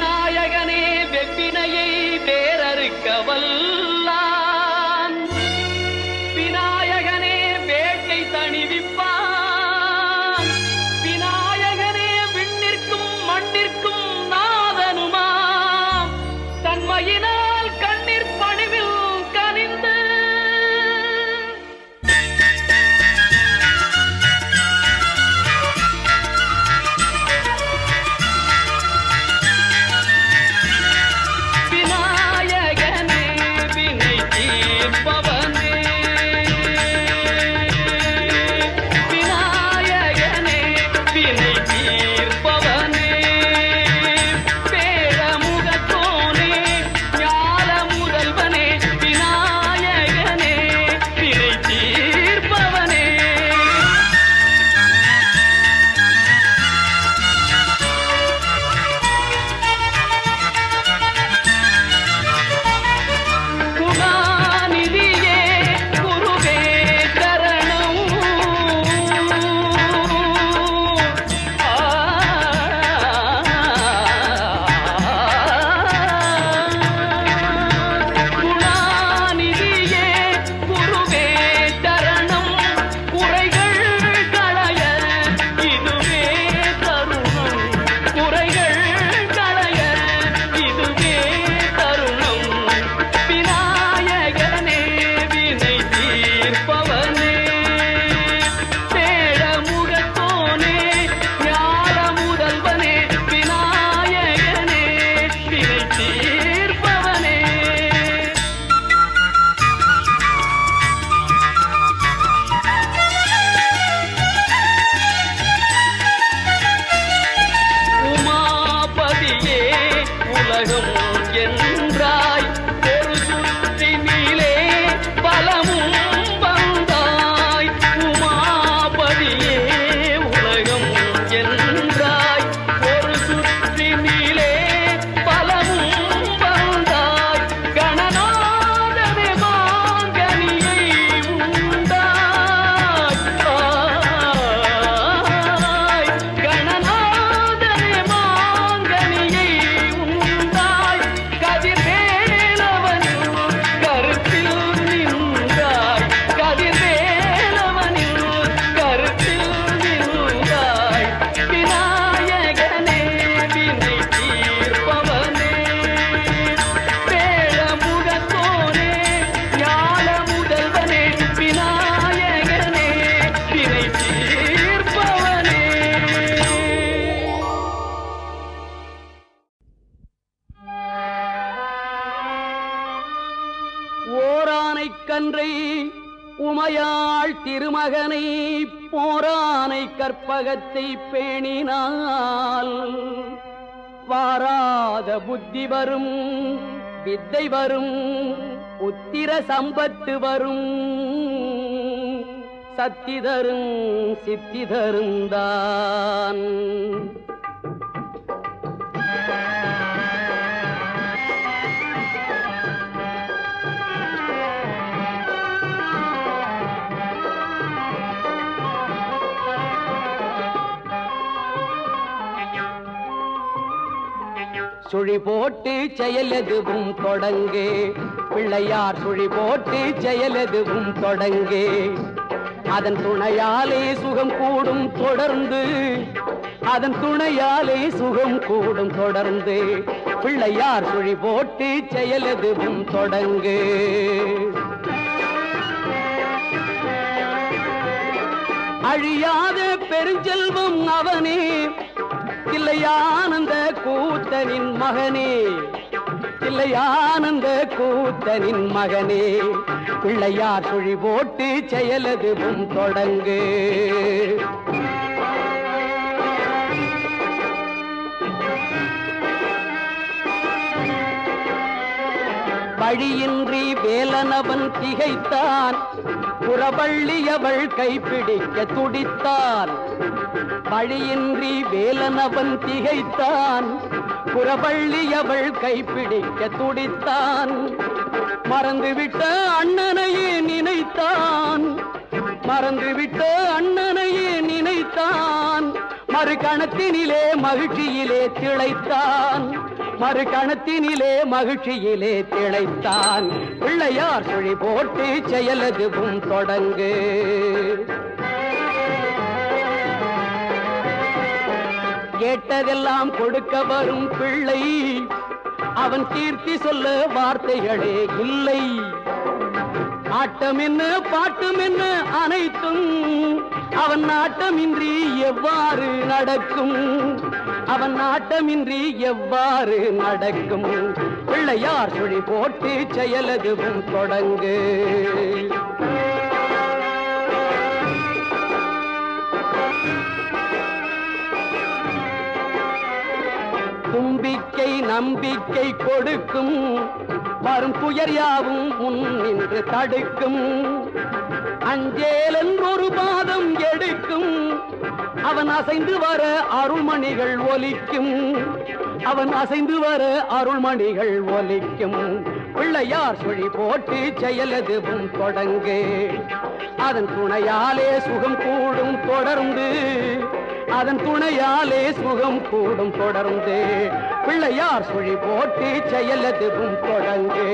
விநாயகனே வெப்பினையை வேறறுக்க வல்லான், விநாயகனே வேட்டை தணிவிப்பான், விநாயகனே விண்ணிற்கும் மண்ணிற்கும் நாதனுமாம், தன்மையினால் கண்ணீர் பணிவில் கனிந்து கன்றை உமையாள் திருமகனை போரானை கற்பகத்தை பேணினால் வாராத புத்தி வரும், வித்தை வரும், புத்திர சம்பத்து வரும், சத்தி தரும் சித்தி தருந்தான். சுழி போட்டு செயல் எதுவும் தொடங்கே, பிள்ளையார் சுழி போட்டு செயல் எதுவும் தொடங்கே, அதன் துணையாலே சுகம் கூடும் தொடர்ந்து, அதன் துணையாலே சுகம் கூடும் தொடர்ந்து, பிள்ளையார் சுழி போட்டு செயல் எதுவும் தொடங்கே. அழியாத பெருஞ்செல்வம் அவனே, தில்லையானந்த கூத்தனின் மகனே, தில்லையானந்த கூத்தனின் மகனே, பிள்ளையார் சுழி போட்டு செயலதுவும் தொடங்கு. வழியின்றி வேலனவன் திகைத்தான், புறவள்ளியவள் கைப்பிடிக்க துடித்தான். வழியின்றி வேலனவன் திகைத்தான், புறவள்ளியவள் கைப்பிடிக்க துடித்தான். மறந்துவிட்ட அண்ணனையே நினைத்தான், மறந்துவிட்ட அண்ணனையே நினைத்தான், மறுகணத்தினிலே மகிழ்ச்சியிலே திளைத்தான், மறுகணத்தினிலே மகிழ்ச்சியிலே திளைத்தான். பிள்ளையார் சுழி போட்டு செயலதுவும் தொடங்கு. கேட்டதெல்லாம் கொடுக்க வரும் பிள்ளை, அவன் கீர்த்தி சொல்ல வார்த்தைகளே இல்லை. ஆட்டம் என்ன பாட்டம் என்ன அனைத்தும் அவன் நாட்டமின்றி எவ்வாறு நடக்கும், அவன் நாட்டமின்றி எவ்வாறு நடக்கும். பிள்ளையார் சுழி போட்டு செயலதுவும் தொடங்கு. தும்பிக்கை நம்பிக்கை கொடுக்கும், வரும் துயர் யாவும் முன் நின்று தடுக்கும். அஞ்சேல் என்றொரு பாதம் எடுக்கும், அவன் அசைந்து வர அருள்மணிகள் ஒலிக்கும், அவன் அசைந்து வர அருள்மணிகள் ஒலிக்கும். பிள்ளையார் சுழி போட்டு செயலதுவும் தொடங்கு. அதன் துணையாலே சுகம் கூடும் தொடர்ந்து, அதன் துணையாலே சுகம் கூடும் தொடர்ந்து. பிள்ளையார் சுழி போட்டு செயலதுவும் தொடங்கு.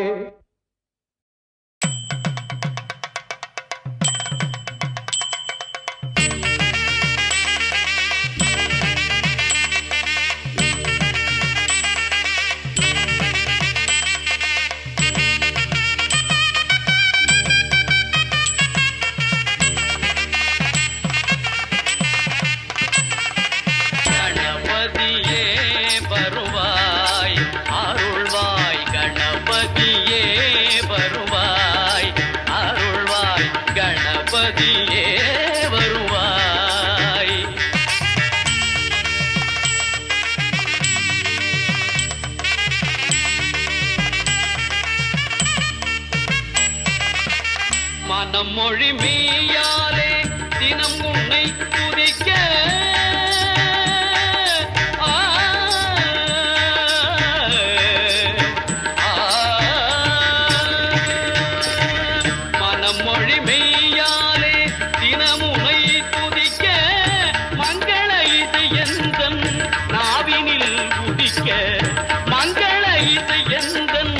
மொழி மெய்யாலே தினம் உன்னை துதிக்க, மனமொழி மெய்யாலே தினம் உன்னை துதிக்க, மங்கள இசை எந்தன் நாவினில் உதிக்க, மங்கள இசை எந்தன்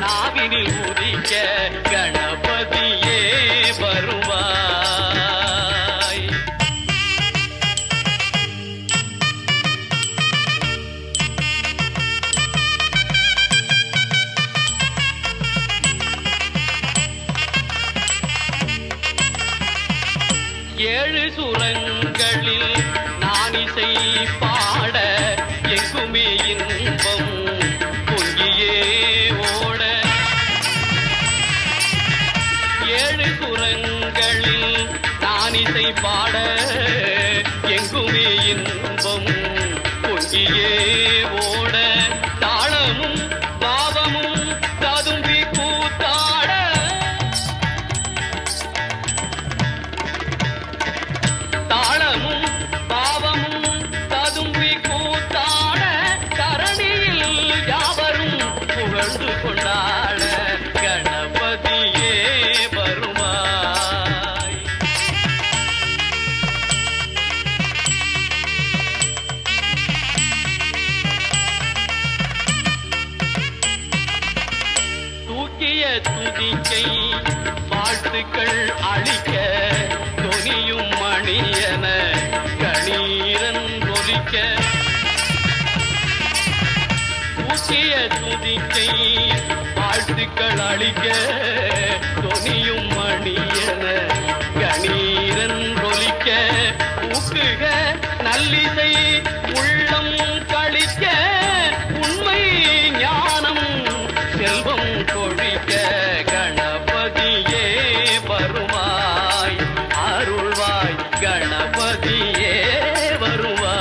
நாவினில் உதிக்க. கணபதியே வருவாய். ஏழு சுரங்களில் நான் இசை பாட, எங்குமே இன்பம் பொங்கியே ஓட. ஏழு சுரங்களில் நான் இசை பாட, எங்குமே இன்பம் பொங்கியே ஓட. தாளமும் பாவமும் ததும்பி கூத்தாட, தாளமும் பாவமும் ததும்பி கூத்தாட. தரணியில் யாவரும் புகழ்ந்து கொண்டாட. கணபதியே வருவாய். தூக்கிய துதிக்கை வாழ்த்துக்கள் அளிக்க, தொனியும் மணியன கணீரன் ஒலிக்க. தூக்கிய துதிக்கை வாழ்த்துக்கள் அளிக்க, தொனியும் மணியன கணீரன் ஒலிக்க. ஊக்குக நல்லிசை உள்ளம் கழிக்க, உண்மை ஞானம் செல்வம் கொழிக்க. கணபதியே வருவாய், அருள்வாய். கணபதியே வருவாய்.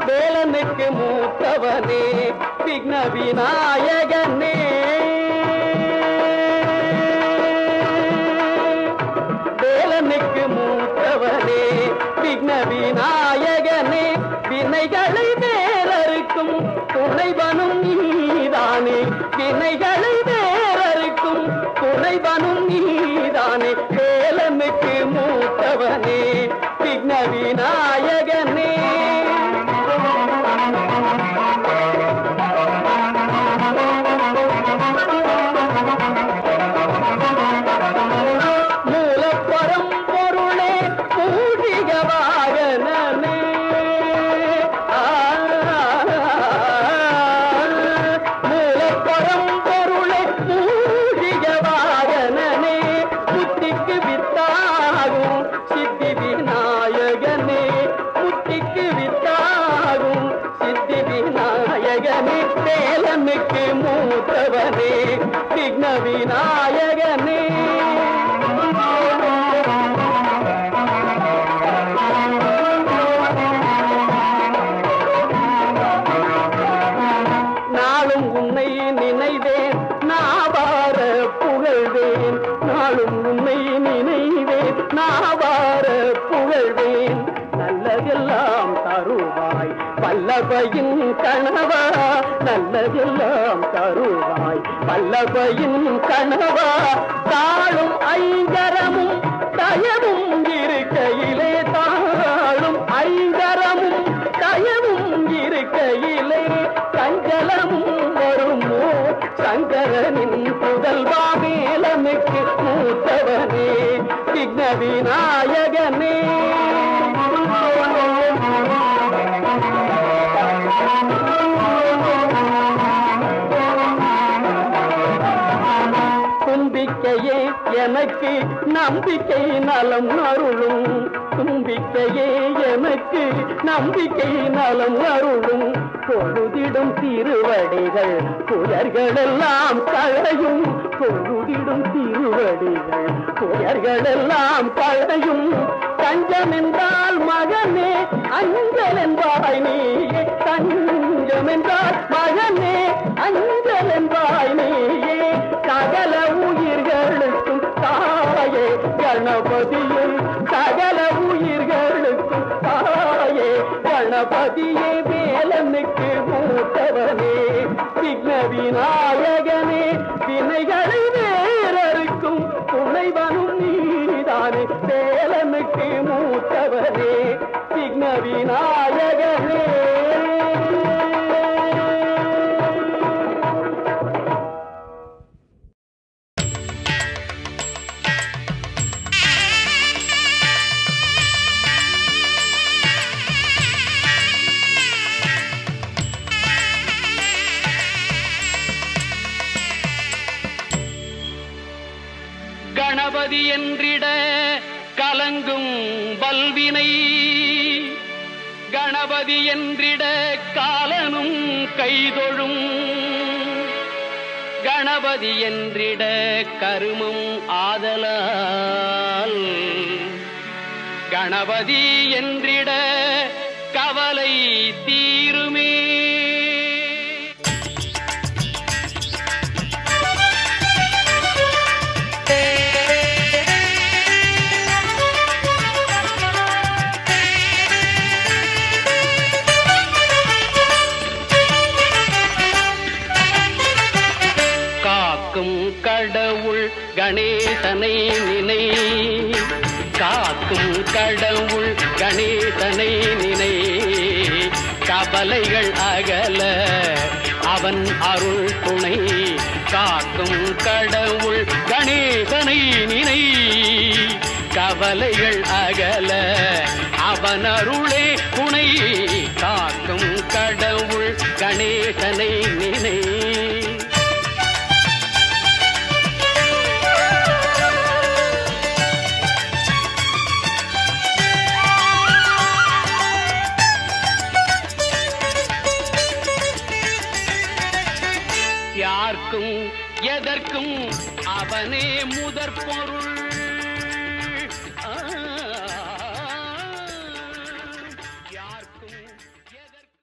வேலனுக்கு மூத்தவனே விக்ன விநாயகனே, வேலனுக்கு மூத்தவனே விக்ன விநாயகனே வினைகளை வேறறுக்கும் துணைவனும் நீதானே வினைகளை வேறறுக்கும் துணைவனும் நீதானே வேலனுக்கு மூத்தவனே விக்ன விநாயகனே வேலனுக்கு மூத்தவனே விக்ன விநாயகனே நாளும் உன்னை நினைவேன் நாவார புகழ்வேன் நாளும் உன்னை நினைவேன் நாவார புகழ்வேன் நல்லதெல்லாம் தருவாய் பல்லவையின் கணவா நல்லதெல்லாம் தருவாய் பல்லவையின் கணவா தாழும் ஐங்கரமும் தயவும் இருக்கையிலே தாழும் ஐங்கரமும் தயவும் இருக்கையிலே சஞ்சலமும் வருமோ சங்கரனின் புதல்வா வேலனுக்கு மூத்தவனே விக்ன விநாயகனே தும்பிக்கையே எனக்கு நம்பிக்கை நலம் அருளும் தும்பிக்கையே எனக்கு நம்பிக்கை நலம் அருளும் பொழுதிடும் திருவடிகள் புயர்களெல்லாம் களையும் பொழுதிடும் திருவடிகள் புயர்களெல்லாம் களையும் தஞ்சம் என்றால் மகனே அஞ்சல் என்பாய் நீயே தஞ்சம் என்றால் மகனே அஞ்சல் என்பாய் நீயே சகல உயிர்களுக்கும் தாயே கணபதியே சகல உயிர்களுக்கும் தாயே கணபதியே வேலனுக்கு மூத்தவனே விக்ன விநாயகனே வினைகளை வேறறுக்கும் துணைவனும் நீதானே வேலனுக்கு மூத்தவனே விக்ன விநாயகனே கணபதி என்றிட கலங்கும் வல்வினை கணபதி என்றிட காலனும் கைதொழும் கணபதி என்றிட கருமம் ஆதலால் கணபதி என்றிட கவலை தீருமே கடவுள் கணேசனை நினை காக்கும் கடவுள் கணேசனை நினை கவலைகள் அகல அவன் அருள் துணை காக்கும் கடவுள் கணேசனை நினை கவலைகள் அகல அவன் அருளே துணை காக்கும் கடவுள் கணேசனை நினை யார்க்கும் எதற்கும் அவனே முதற் பொருள்